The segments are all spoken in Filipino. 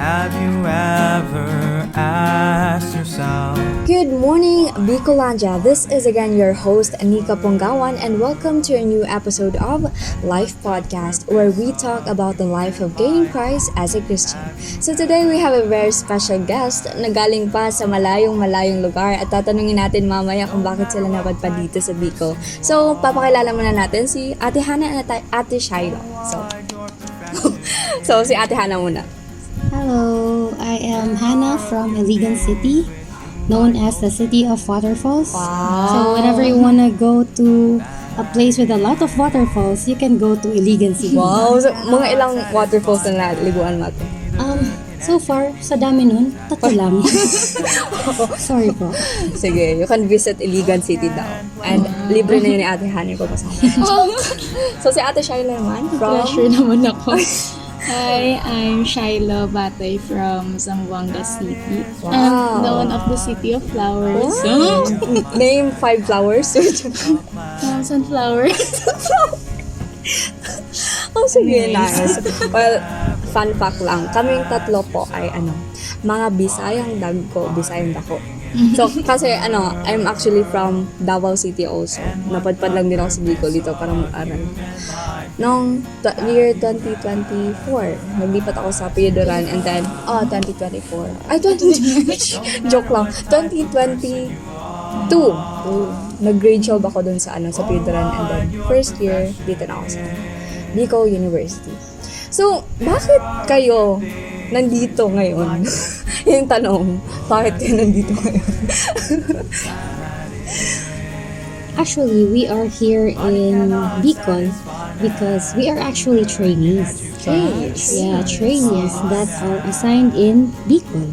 Have you ever asked yourself? Good morning, Bicolanja. This is again your host, Anika Pongawan, and welcome to a new episode of Life Podcast, where we talk about the life of gaining Christ as a Christian. So today we have a very special guest na galing pa sa malayong lugar at tatanungin natin mamaya kung bakit sila napadpad dito sa Bicol. So papakilala muna natin si Ate Hannah at Ate Shiloh. So si Ate Hannah muna. Hello, I am Hannah from Iligan City, known as the City of Waterfalls. Wow. So whenever you want to go to a place with a lot of waterfalls, you can go to Iligan City. Wow! So, mga ilang waterfalls na naliguan natin? So far, sa dami nun, 3 lang. Sorry po. Sige, you can visit Iligan City daw. And libre na yun ni Ate Hannah ko kasama. So si Ate Shiloh naman from... Pleasure naman ako. Hi, I'm Shiloh Batay from Zamboanga City. Wow. I'm known of the City of Flowers. Name 5 flowers. Sunflowers. Oh, sige, nice. Well, fun fact lang, kaming tatlo po ay mga Bisayang dagko, Bisayang dako. So, kasi I'm actually from Davao City also. Napadpad lang din ako sa Bicol dito para mag-aral. Noong year 2024, naglipat ako sa Piodoran and then, 2024. Ay, 2020. Joke lang. 2022. Nag-grade job ako dun sa Piodoran and then first year, dito na ako sa Bicol University. So, bakit kayo nandito ngayon? Yung tanong, bakit kayo nandito ngayon? Actually, we are here in Bicol because we are actually trainees. Yeah, trainees that are assigned in Bicol.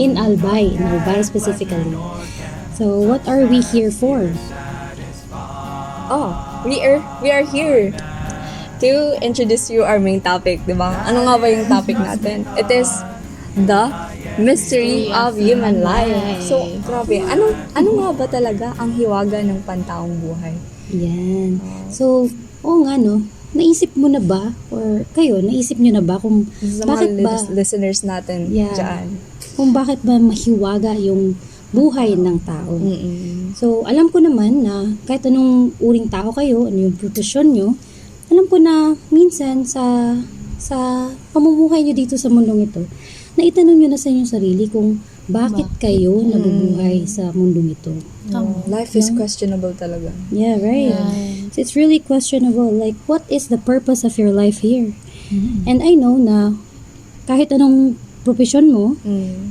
In Albay specifically. So, what are we here for? We are here to introduce you our main topic, di ba? Ano nga ba yung topic natin? It is the mystery of human life. So, grabe. Ano nga ba talaga ang hiwaga ng pantaong buhay? Yan. So, oo nga no, naisip mo na ba, or kayo, naisip nyo na ba kung Sa bakit ba, mga listeners natin dyan. kung bakit ba mahiwaga yung buhay ng tao? Mm-mm. So, alam ko naman na kahit anong uring tao kayo, ano yung profesyon nyo, alam ko na minsan sa pamumuhay nyo dito sa mundong ito, na itanong nyo na sa inyong sarili kung bakit kayo nabubuhay sa mundong ito. Life is questionable talaga. Yeah, right. So it's really questionable. Like, what is the purpose of your life here? And I know na kahit anong profesyon mo,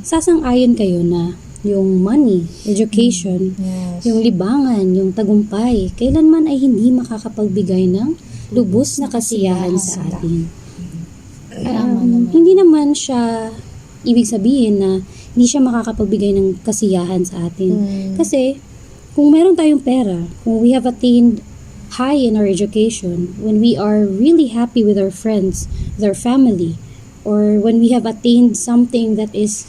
sasang-ayon kayo na yung money, education, yung libangan, yung tagumpay, kailanman ay hindi makakapagbigay ng lubos na kasiyahan sa atin. Hindi naman siya ibig sabihin na hindi siya makakapagbigay ng kasiyahan sa atin. Kasi, kung meron tayong pera, kung we have attained high in our education, when we are really happy with our friends, with our family, or when we have attained something that is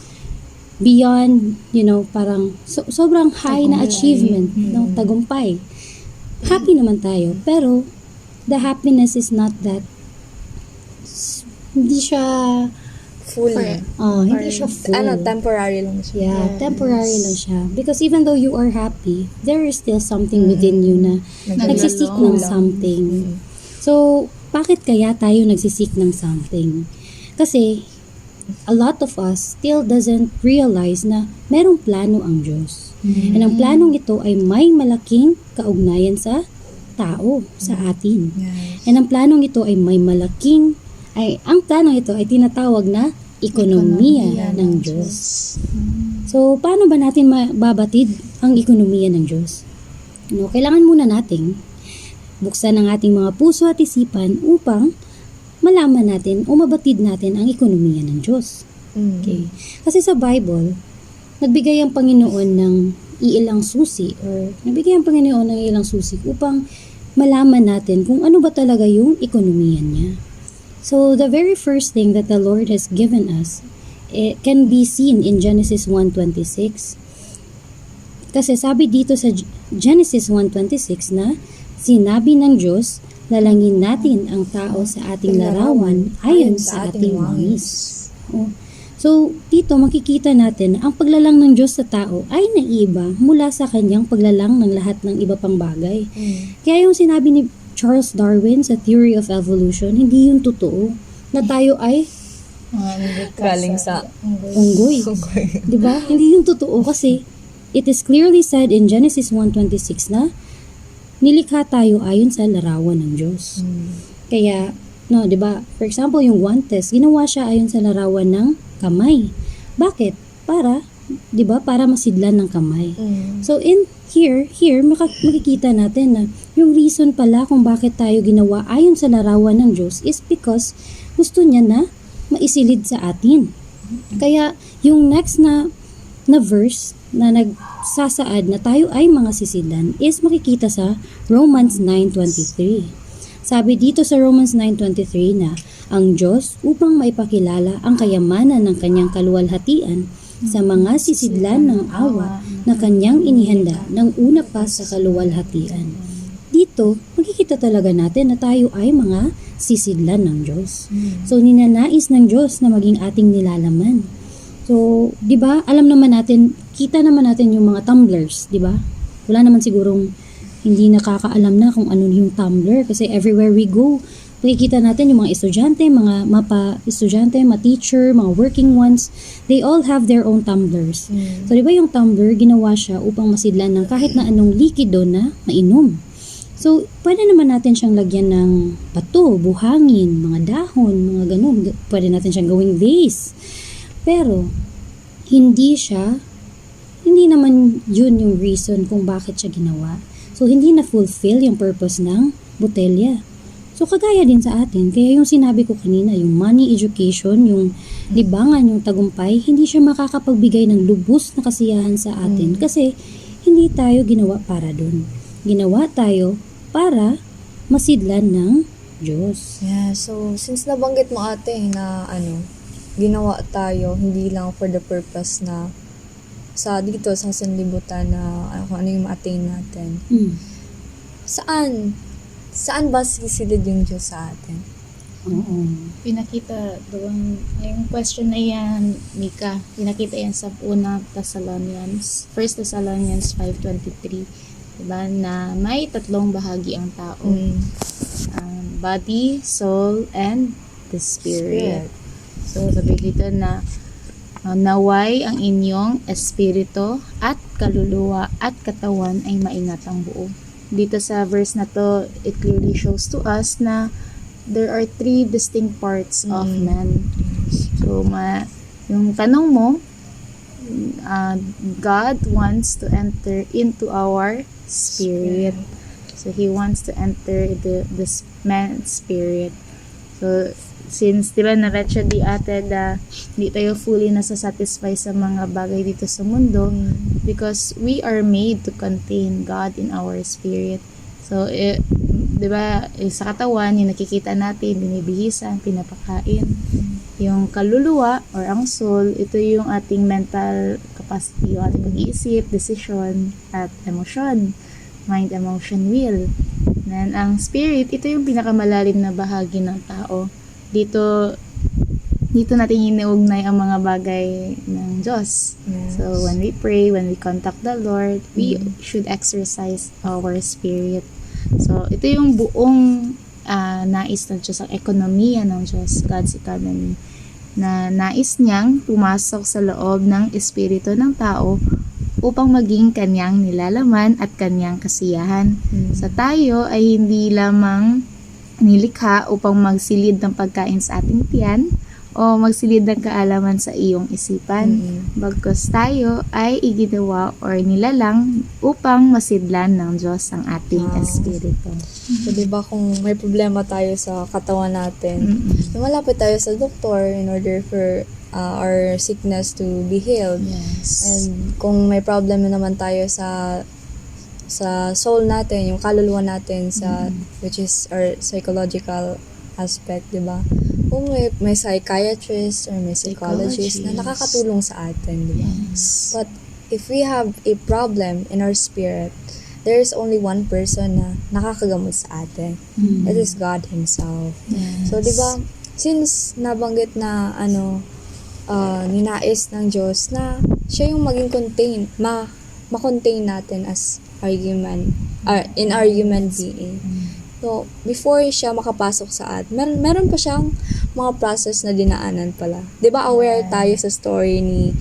beyond, parang sobrang high na achievement, tagumpay. Happy naman tayo, pero the happiness is not that, hindi siya Full. hindi siya full. Temporary lang siya. Yeah, temporary lang siya. Because even though you are happy, there is still something within you na nagsisik ng something. So, bakit kaya tayo nagsisik ng something? Kasi, a lot of us still doesn't realize na merong plano ang Diyos. And ang planong ito ay may malaking kaugnayan sa tao, sa atin. And ang planong ito ay ang planong ito ay tinatawag na ekonomiya ng Diyos. So, paano ba natin mababatid ang ekonomiya ng Diyos? Kailangan muna nating buksan ang ating mga puso at isipan upang malaman natin o mabatid natin ang ekonomiya ng Diyos. Okay? Kasi sa Bible, nagbigay ang Panginoon ng iilang susi upang malaman natin kung ano ba talaga yung ekonomiya niya. So, the very first thing that the Lord has given us, it can be seen in Genesis 1:26. Kasi sabi dito sa Genesis 1:26 na sinabi ng Diyos, lalangin natin ang tao sa ating larawan ayon sa ating wangis. So, dito makikita natin na ang paglalang ng Diyos sa tao ay naiiba mula sa kanyang paglalang ng lahat ng iba pang bagay. Kaya yung sinabi ni Charles Darwin sa Theory of Evolution, hindi yun totoo na tayo ay Galing sa unggoy. Diba? Hindi yun totoo kasi it is clearly said in Genesis 1:26 na nilikha tayo ayon sa larawan ng Diyos. Kaya, no, 'di ba? For example, yung guantes, ginawa siya ayon sa larawan ng kamay. Bakit? Para, 'di ba? Para masidlan ng kamay. So in here makikita natin na yung reason pala kung bakit tayo ginawa ayon sa larawan ng Diyos is because gusto niya na maisilid sa atin. Kaya yung next na verse na nagsasaad na tayo ay mga sisidlan is makikita sa Romans 9:23. Sabi dito sa Romans 9:23 na ang Diyos upang maipakilala ang kayamanan ng kanyang kaluwalhatian sa mga sisidlan ng awa na kanyang inihanda ng una pa sa kaluwalhatian. Dito, makikita talaga natin na tayo ay mga sisidlan ng Diyos. So, ninanais ng Diyos na maging ating nilalaman. So, 'di ba? Alam naman natin, kita naman natin yung mga tumblers, 'di ba? Wala naman sigurong hindi nakakaalam na kung ano yung tumbler kasi everywhere we go, makikita natin yung mga estudyante, mga mapa-estudyante, mga teacher, mga working ones, they all have their own tumblers. So, 'di ba yung tumbler, ginawa siya upang masidlan ng kahit na anong likido na mainom. So, pwede naman natin siyang lagyan ng bato, buhangin, mga dahon, mga ganun. Pwede natin siyang gawing vase. Pero, hindi naman yun yung reason kung bakit siya ginawa. So, hindi na-fulfill yung purpose ng botelya. So, kagaya din sa atin. Kaya yung sinabi ko kanina, yung money education, yung libangan, yung tagumpay, hindi siya makakapagbigay ng lubos na kasiyahan sa atin. Kasi, hindi tayo ginawa para dun. Ginawa tayo para masidlan ng Diyos. Yeah, so since nabanggit mo ate na ginawa tayo hindi lang for the purpose na dito sa sanlibutan na kung ano yung ma-attain natin. Saan ba sisilid yung Diyos sa atin? Oo. Pinakita doon, yung question na yan, Mika, pinakita yan sa unang Thessalonians, 1 Thessalonians 5:23. Diba, na may tatlong bahagi ang tao. Body, soul, and the spirit. So, sabi dito na naway ang inyong espiritu at kaluluwa at katawan ay maingatang buo. Dito sa verse na to, it clearly shows to us na there are three distinct parts of man. So, yung tanong mo, God wants to enter into our spirit. So, He wants to enter this man's spirit. So, since, diba, na-read di ate na hindi tayo fully nasasatisfy sa mga bagay dito sa mundo because we are made to contain God in our spirit. So, diba, sa katawan, yung nakikita natin, binibihisan, pinapakain. Yung kaluluwa or ang soul, ito yung ating mental capacity, yung ating pag-iisip, decision, at emotion. Mind, emotion, will. And ang spirit, ito yung pinakamalalim na bahagi ng tao. Dito natin inuugnay ang mga bagay ng Diyos. Yes. So, when we pray, when we contact the Lord, we should exercise our spirit. So, ito yung buong nais ng Diyos, ang ekonomiya ng Diyos, God's economy, na nais niyang pumasok sa loob ng espiritu ng tao upang maging kanyang nilalaman at kanyang kasiyahan. Sa tayo ay hindi lamang nilikha upang magsilid ng pagkain sa ating tiyan o magsilid ng kaalaman sa iyong isipan. Bagkus tayo ay iginawa or nilalang upang masidlan ng Diyos ang ating espiritu. So, diba kung may problema tayo sa katawan natin, lumalapit tayo sa doktor in order for our sickness to be healed. Yes. And kung may problem naman tayo sa soul natin, yung kaluluwa natin which is our psychological aspect, di ba? Kung may psychiatrist or may psychologist na nakakatulong sa atin, di ba? Yes. But if we have a problem in our spirit, there is only one person na nakakagamot sa atin. It is God Himself. Yes. So, di ba, since nabanggit na ninais ng Diyos na siya yung maging ma-contain natin as in our human being. So, before siya makapasok sa atin, meron pa siyang mga process na dinaanan pala. 'Di ba aware tayo sa story ni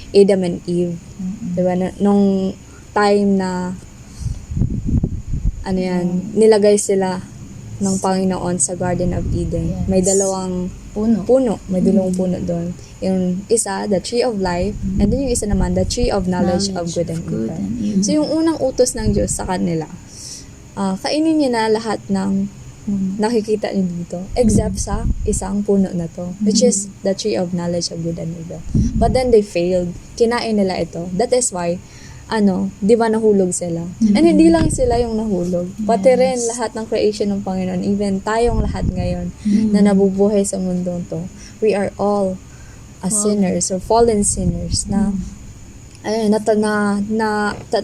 Adam and Eve? 'Di ba nung time na nilagay sila ng Panginoon sa Garden of Eden. Yes. May dalawang puno. May dalawang puno doon. Yung isa, the tree of life, and then yung isa naman, the tree of knowledge of good and evil. So, yung unang utos ng Diyos sa kanila, kainin niya na lahat ng nakikita niyo dito, except sa isang puno na to, which is the tree of knowledge of good and evil. But then they failed. Kinain nila ito. That is why, di ba nahulog sila? And hindi lang sila yung nahulog. Pati rin lahat ng creation ng Panginoon, even tayong lahat ngayon na nabubuhay sa mundong to, we are all sinners or fallen sinners na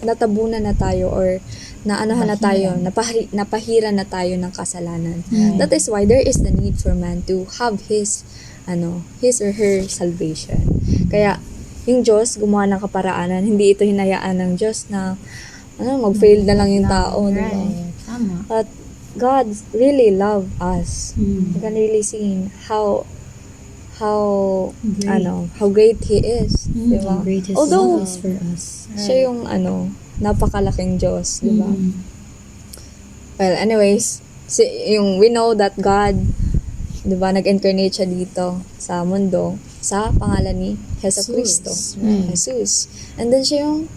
natabunan na tayo or napahira na tayo ng kasalanan. That is why there is the need for man to have his or her salvation. Kaya yung Diyos gumawa ng kaparaanan, hindi ito hinayaan ng Diyos na mag-fail na lang yung tao, di ba? Tama. But God really love us. You can really see how great He is, di ba? Greatest Although love is for us. siya yung napakalaking Diyos, di ba? Well, anyways, we know that God, di ba, nag-incarnate siya dito sa mundo sa pangalan ni Jesucristo. Jesus. And then siya yung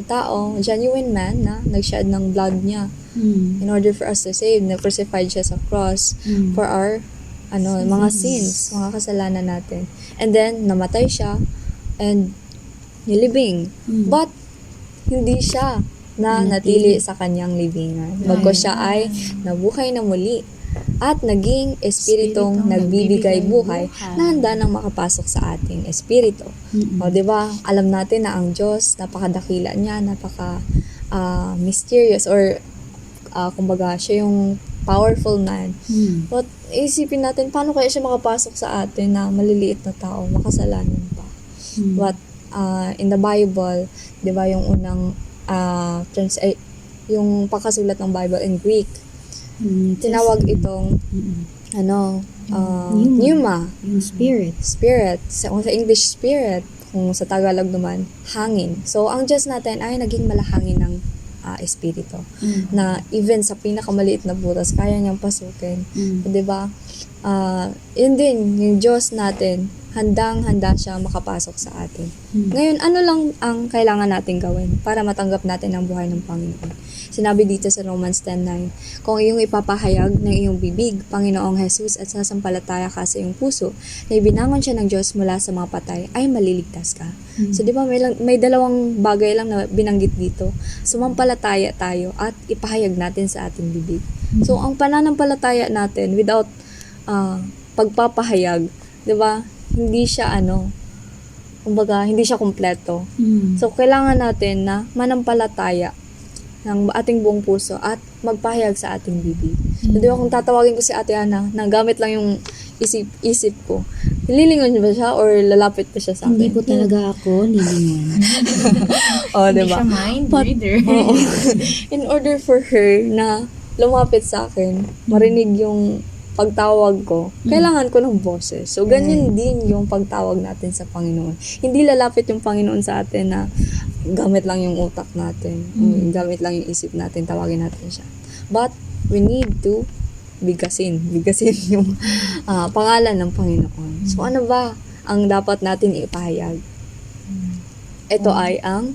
tao, genuine man na nag-shed ng blood niya in order for us to save. Na-crucified siya sa cross for our mga sins, mga kasalanan natin. And then, namatay siya and nilibing. But, hindi siya na natili sa kanyang libingan. Bagkus siya ay nabuhay na muli at naging espiritong nagbibigay buhay na handa nang makapasok sa ating espiritu. O, di ba? Alam natin na ang Diyos, napakadakila niya, mysterious or kumbaga, siya yung powerful man. But, isipin natin, paano kaya siya makapasok sa atin na maliliit na tao, makasalanan pa? But, in the Bible, di ba, yung unang yung pakasulat ng Bible in Greek, tinawag itong pneuma. Yung spirit. Spirit. Sa English, spirit. Kung sa Tagalog naman, hangin. So, ang Diyos natin ay naging malahangin ng espiritu. Na even sa pinakamaliit na butas, kaya niyang pasukin. Diba? Yun din, yung Diyos natin, handang-handa siya makapasok sa atin. Ngayon, ano lang ang kailangan natin gawin para matanggap natin ang buhay ng Panginoon? Sinabi dito sa Romans 10:9, kung iyong ipapahayag ng iyong bibig, Panginoong Jesus, at sasampalataya ka sa iyong puso, na ibinangon siya ng Diyos mula sa mga patay, ay maliligtas ka. So, di ba, may dalawang bagay lang na binanggit dito. Sumampalataya tayo at ipahayag natin sa ating bibig. So, ang pananampalataya natin without pagpapahayag, di ba, hindi siya kumbaga, hindi siya kumpleto. So, kailangan natin na manampalataya ng ating buong puso at magpahayag sa ating bibig. So, di ba, kung tatawagin ko si Ate Ana, na gamit lang yung isip ko, lilingon ba siya or lalapit pa siya sa akin? Hindi po talaga ako lilingon. Di ba? Siya mind reader. In order for her na lumapit sa akin, marinig yung pagtawag ko, kailangan ko ng boses. So, ganyan din yung pagtawag natin sa Panginoon. Hindi lalapit yung Panginoon sa atin na gamit lang yung utak natin, gamit lang yung isip natin, tawagin natin siya. But, we need to bigasin yung pangalan ng Panginoon. So, ano ba ang dapat natin ipahayag? Ito ay ang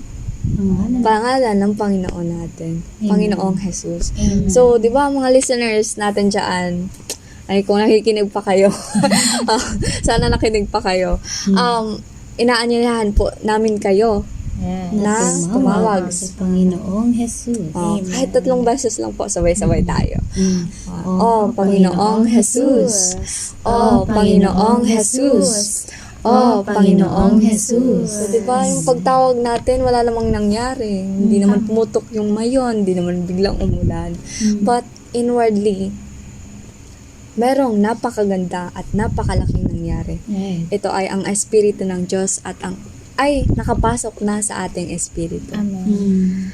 pangalan ng Panginoon natin, Panginoong Jesus. So, di ba mga listeners natin dyan, ay kung nakikinig pa kayo, sana nakinig pa kayo, inaanyayahan po namin kayo na tumawag sa Panginoong Jesus. Kahit 3 beses lang po, sabay-sabay tayo. Panginoong Jesus. Panginoong Jesus. Panginoong Jesus. So, diba, yung pagtawag natin, wala namang nangyari. Hindi naman pumutok yung mayon, hindi naman biglang umulan. But, inwardly, merong napakaganda at napakalaking nangyari nangyari. Right. Ito ay ang espiritu ng Diyos at ay nakapasok na sa ating espiritu. Amen.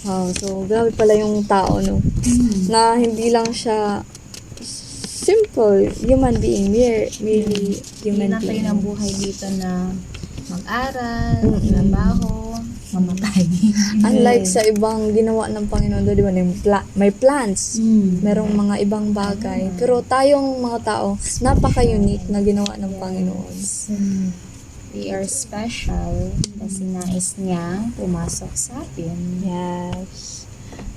Wow, so grabe pala yung tao, no? Na hindi lang siya simple human being, merely Hindi human na tayo being. ng buhay dito na mag-aral, trabaho, mamatay. Unlike sa ibang ginawa ng Panginoon, di ba, may plans, merong mga ibang bagay. Pero tayong mga tao, napaka-unique na ginawa ng Panginoon. We are special kasi nais niya pumasok sa atin. Yes.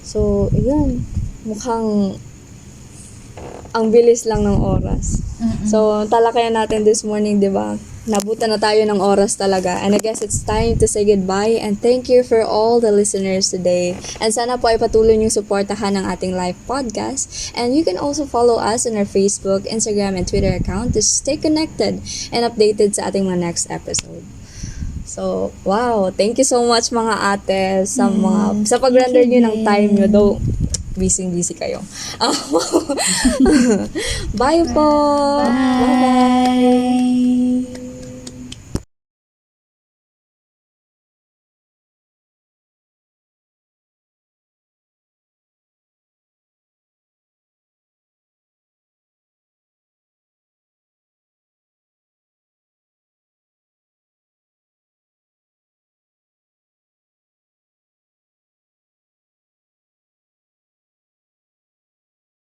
So, yun. Mukhang ang bilis lang ng oras. So, talakayan natin this morning, di ba? Nabutan na tayo ng oras talaga. And I guess it's time to say goodbye. And thank you for all the listeners today. And sana po ay patuloy niyong suportahan ang ating live podcast. And you can also follow us on our Facebook, Instagram, and Twitter account to stay connected and updated sa ating mga next episode. So, wow. Thank you so much mga ate sa pag-render niyo ng time niyo. Though, busy kayo. Bye po! Bye-bye!